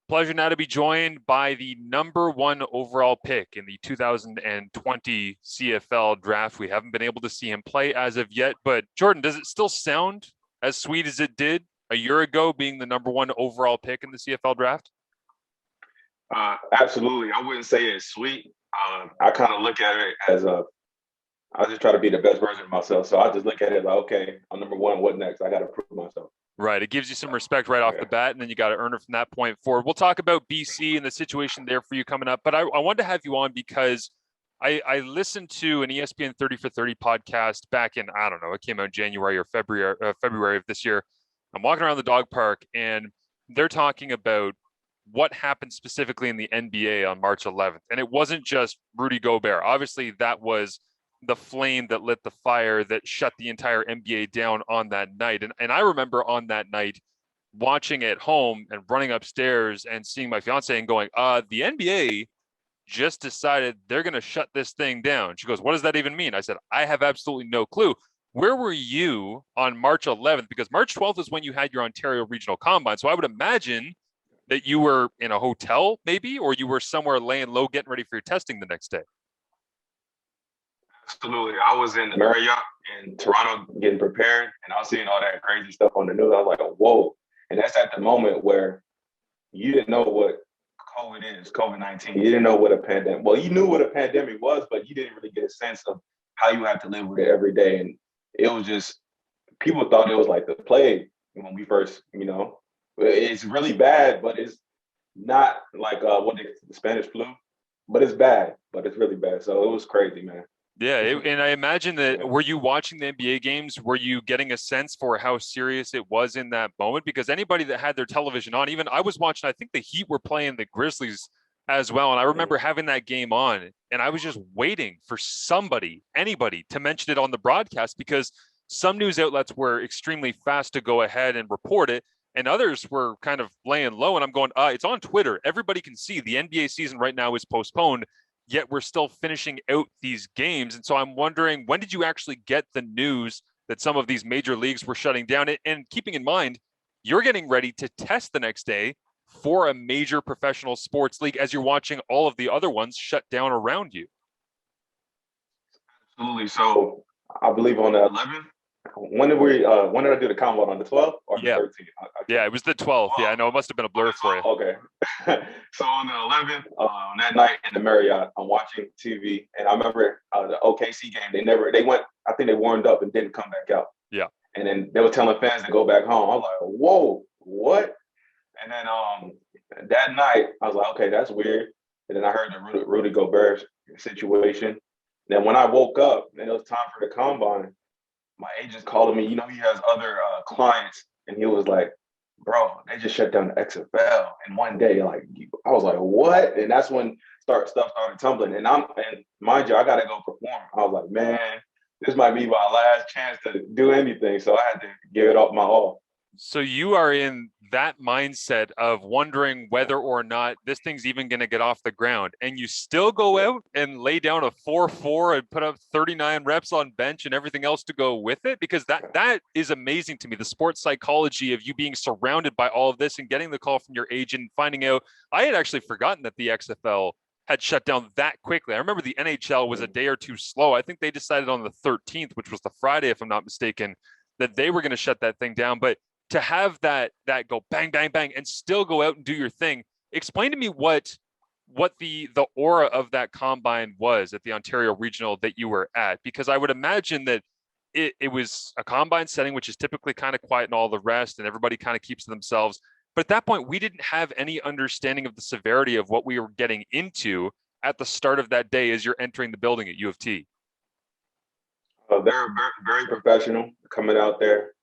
Pleasure now to be joined by the number one overall pick in the 2020 CFL draft. We haven't been able to see him play as of yet, but Jordan, does it still sound as sweet as it did a year ago being the number one overall pick in the CFL draft? Absolutely. I wouldn't say it's sweet. I kind of look at it as I just try to be the best version of myself. So I just look at it like, okay, I'm number one. What next? I got to prove myself. Right. It gives you some respect right off the bat, and then you got to earn it from that point forward. We'll talk about BC and the situation there for you coming up. But I wanted to have you on because I listened to an ESPN 30 for 30 podcast back in, I don't know, it came out in January or February of this year. I'm walking around the dog park, and they're talking about what happened specifically in the NBA on March 11th. And it wasn't just Rudy Gobert. Obviously, that was the flame that lit the fire that shut the entire NBA down on that night. And I remember on that night watching at home and running upstairs and seeing my fiance and going, the NBA just decided they're going to shut this thing down. She goes, what does that even mean? I said, I have absolutely no clue. Where were you on March 11th? Because March 12th is when you had your Ontario Regional Combine. So I would imagine that you were in a hotel maybe, or you were somewhere laying low getting ready for your testing the next day. Absolutely. I was in the Marriott in Toronto getting prepared, and I was seeing all that crazy stuff on the news. I was like, whoa. And that's at the moment where you didn't know what COVID is, COVID-19. You didn't know what a pandemic. Well, you knew what a pandemic was, but you didn't really get a sense of how you have to live with it every day. And it was just, people thought it was like the plague when we first, it's really bad, but it's not like the Spanish flu, but it's bad, but it's really bad. So it was crazy, man. Yeah, and I imagine that, were you watching the NBA games? Were you getting a sense for how serious it was in that moment? Because anybody that had their television on, even I was watching, I think the Heat were playing the Grizzlies as well. And I remember having that game on, and I was just waiting for anybody to mention it on the broadcast, because some news outlets were extremely fast to go ahead and report it, and others were kind of laying low. And I'm going, it's on Twitter. Everybody can see the NBA season right now is postponed, yet we're still finishing out these games. And so I'm wondering, when did you actually get the news that some of these major leagues were shutting down? And keeping in mind, you're getting ready to test the next day for a major professional sports league as you're watching all of the other ones shut down around you. Absolutely. So I believe on the 11th, when did I do the combine, on the 12th or the 13th? Yeah, it was the 12th. Yeah, I know, it must have been a blur for you. Okay. So on the 11th, on that night in the Marriott, I'm watching TV, and I remember the OKC game. They went, I think they warmed up and didn't come back out. Yeah. And then they were telling fans to go back home. I was like, whoa, what? And then that night, I was like, okay, that's weird. And then I heard the Rudy Gobert situation. Then when I woke up and it was time for the combine, my agent's calling me. He has other clients, and he was like, bro, they just shut down the XFL in one day. Like, I was like, what? And that's when stuff started tumbling. And mind you, I got to go perform. I was like, man, this might be my last chance to do anything. So I had to give it up my all. So you are in that mindset of wondering whether or not this thing's even going to get off the ground, and you still go out and lay down a 4-4 and put up 39 reps on bench and everything else to go with it, because that is amazing to me. The sports psychology of you being surrounded by all of this and getting the call from your agent, finding out. I had actually forgotten that the XFL had shut down that quickly. I remember the NHL was a day or two slow. I think they decided on the 13th, which was the Friday, if I'm not mistaken, that they were going to shut that thing down. But to have that go bang, bang, bang, and still go out and do your thing. Explain to me what the aura of that combine was at the Ontario Regional that you were at, because I would imagine that it was a combine setting, which is typically kind of quiet and all the rest, and everybody kind of keeps to themselves. But at that point, we didn't have any understanding of the severity of what we were getting into at the start of that day as you're entering the building at U of T. They're very, very professional coming out there.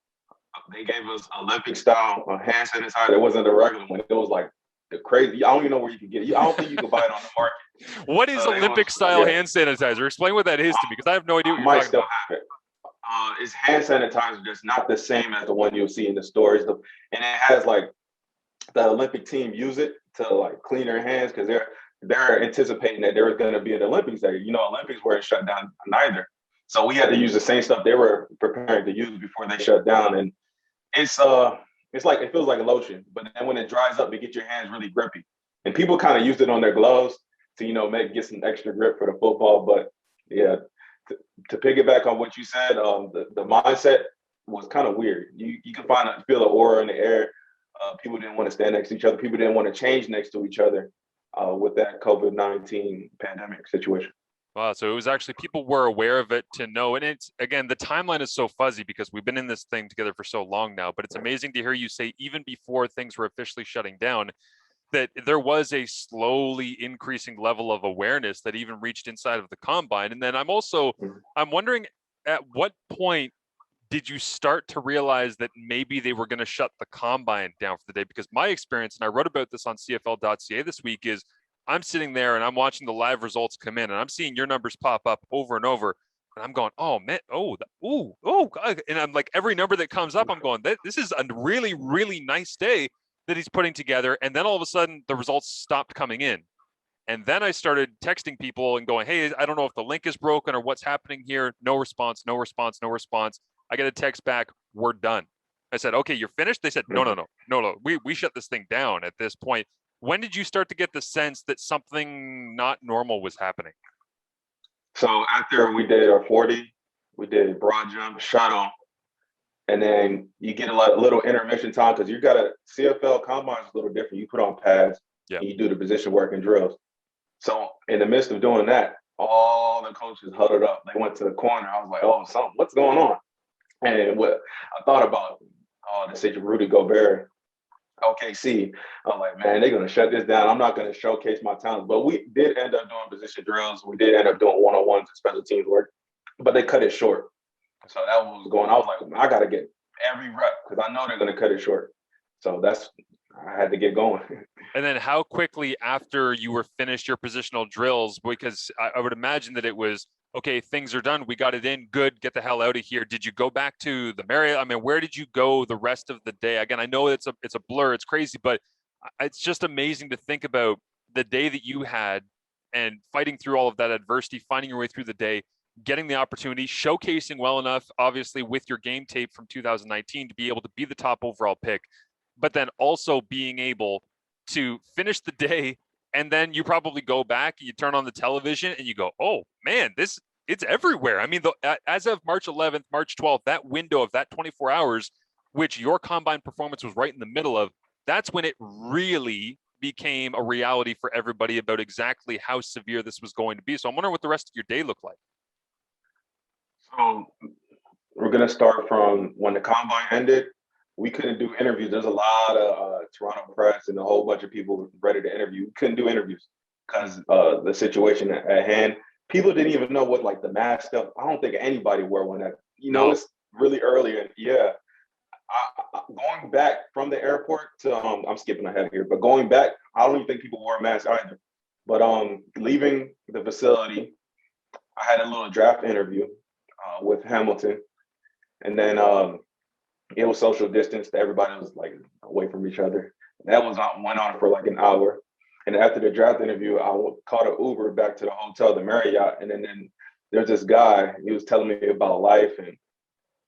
They gave us Olympic style hand sanitizer. It wasn't the regular one. It was like the crazy. I don't even know where you can get it. I don't think you can buy it on the market. What is Olympic style hand sanitizer? Explain what that is to me, because I have no idea what you're talking about. Have it. It's hand sanitizer that's not the same as the one you'll see in the stores. And it has like the Olympic team use it to like clean their hands, because they're anticipating that there was going to be an Olympics there. Olympics weren't shut down neither. So we had to use the same stuff they were preparing to use before they shut down. And it's it feels like a lotion, but then when it dries up, it gets your hands really grippy. And people kind of used it on their gloves to, get some extra grip for the football. But yeah, to piggyback on what you said, the mindset was kind of weird. You can feel the aura in the air. People didn't want to stand next to each other. People didn't want to change next to each other with that COVID-19 pandemic situation. Wow. So it was actually people were aware of it to know. And it's, again, the timeline is so fuzzy because we've been in this thing together for so long now. But it's amazing to hear you say, even before things were officially shutting down, that there was a slowly increasing level of awareness that even reached inside of the combine. And then I'm wondering, at what point did you start to realize that maybe they were going to shut the combine down for the day? Because my experience, and I wrote about this on CFL.ca this week, is I'm sitting there and I'm watching the live results come in and I'm seeing your numbers pop up over and over. And I'm going, oh man, God. And I'm like, every number that comes up, I'm going, this is a really, really nice day that he's putting together. And then all of a sudden the results stopped coming in. And then I started texting people and going, hey, I don't know if the link is broken or what's happening here. No response. I get a text back, we're done. I said, okay, you're finished? They said, no. We shut this thing down at this point. When did you start to get the sense that something not normal was happening? So after we did our 40, we did broad jump, shuttle, and then you get a little intermission time because you got a CFL combine is a little different. You put on pads, and you do the position work and drills. So in the midst of doing that, all the coaches huddled up. They went to the corner. I was like, oh, what's going on? And what I thought about the situation Rudy Gobert, OKC, I'm like, man, they're going to shut this down. I'm not going to showcase my talent. But we did end up doing position drills. We did end up doing one-on-ones and special teams work, but they cut it short. So that was going. I was like, I got to get every rep because I know they're going to cut it short. So I had to get going. And then how quickly after you were finished your positional drills, because I would imagine that it was, okay, things are done. We got it in. Good. Get the hell out of here. Did you go back to the Marriott? I mean, where did you go the rest of the day? Again, I know it's a blur. It's crazy, but it's just amazing to think about the day that you had and fighting through all of that adversity, finding your way through the day, getting the opportunity, showcasing well enough, obviously with your game tape from 2019 to be able to be the top overall pick, but then also being able to finish the day. And then you probably go back and you turn on the television and you go, oh man, it's everywhere. I mean, as of March 11th, March 12th, that window of that 24 hours, which your combine performance was right in the middle of, that's when it really became a reality for everybody about exactly how severe this was going to be. So I'm wondering what the rest of your day looked like. So we're going to start from when the combine ended. We couldn't do interviews. There's a lot of Toronto press and a whole bunch of people ready to interview. We couldn't do interviews because the situation at hand. People didn't even know what like the mask stuff. I don't think anybody wore one. It's really early. And going back from the airport to I'm skipping ahead here, but going back, I don't even think people wore masks either. But leaving the facility, I had a little draft interview with Hamilton, and then it was social distance. Everybody was like away from each other. That went on for like an hour. And after the draft interview, I caught an Uber back to the hotel, the Marriott. And then there's this guy, he was telling me about life and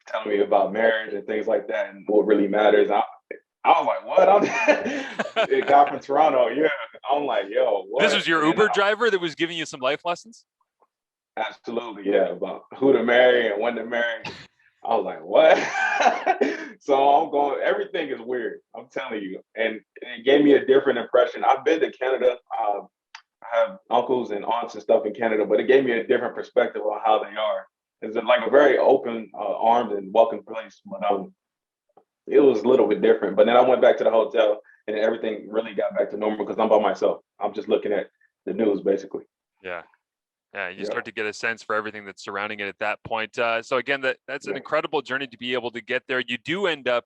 telling me about marriage and things like that and what really matters. I was like, what? A guy from Toronto, yeah. I'm like, yo, what? This was your Uber driver that was giving you some life lessons? Absolutely, yeah, about who to marry and when to marry. I was like, what? So I'm going, everything is weird. I'm telling you. And it gave me a different impression. I've been to Canada. I have uncles and aunts and stuff in Canada, but it gave me a different perspective on how they are. It's like a very open, armed and welcome place. But it was a little bit different. But then I went back to the hotel and everything really got back to normal because I'm by myself. I'm just looking at the news, basically. Yeah. Yeah, you start to get a sense for everything that's surrounding it at that point. So again, that's an incredible journey to be able to get there. You do end up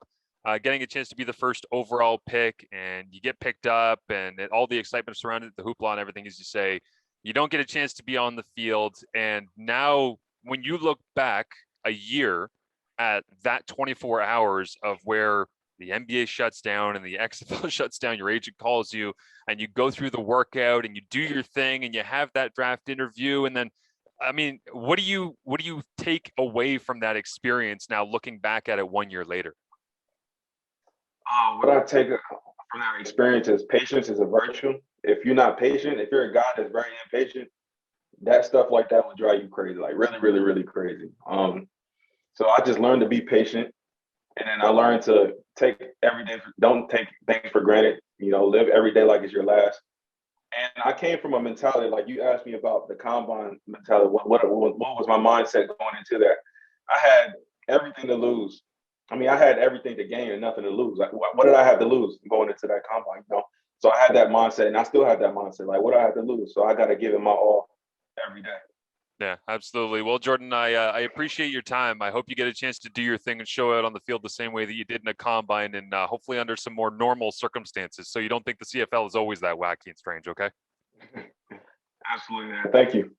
getting a chance to be the first overall pick, and you get picked up, and all the excitement surrounding it, the hoopla and everything, as you say. You don't get a chance to be on the field, and now when you look back a year at that 24 hours of where the NBA shuts down and the XFL shuts down, your agent calls you and you go through the workout and you do your thing and you have that draft interview. And then, I mean, what do you take away from that experience now looking back at it 1 year later? What I take from that experience is patience is a virtue. If you're not patient, if you're a guy that's very impatient, that stuff like that will drive you crazy, like really, really, really crazy. So I just learned to be patient, and then I learned to take every day. Don't take things for granted. Live every day like it's your last. And I came from a mentality like you asked me about the combine mentality. What was my mindset going into that? I had everything to lose. I mean, I had everything to gain and nothing to lose. Like, what did I have to lose going into that combine? So I had that mindset, and I still have that mindset. Like, what do I have to lose? So I got to give it my all every day. Yeah, absolutely. Well, Jordan, I appreciate your time. I hope you get a chance to do your thing and show out on the field the same way that you did in a combine, and hopefully under some more normal circumstances. So you don't think the CFL is always that wacky and strange, okay? Absolutely, man. Thank you.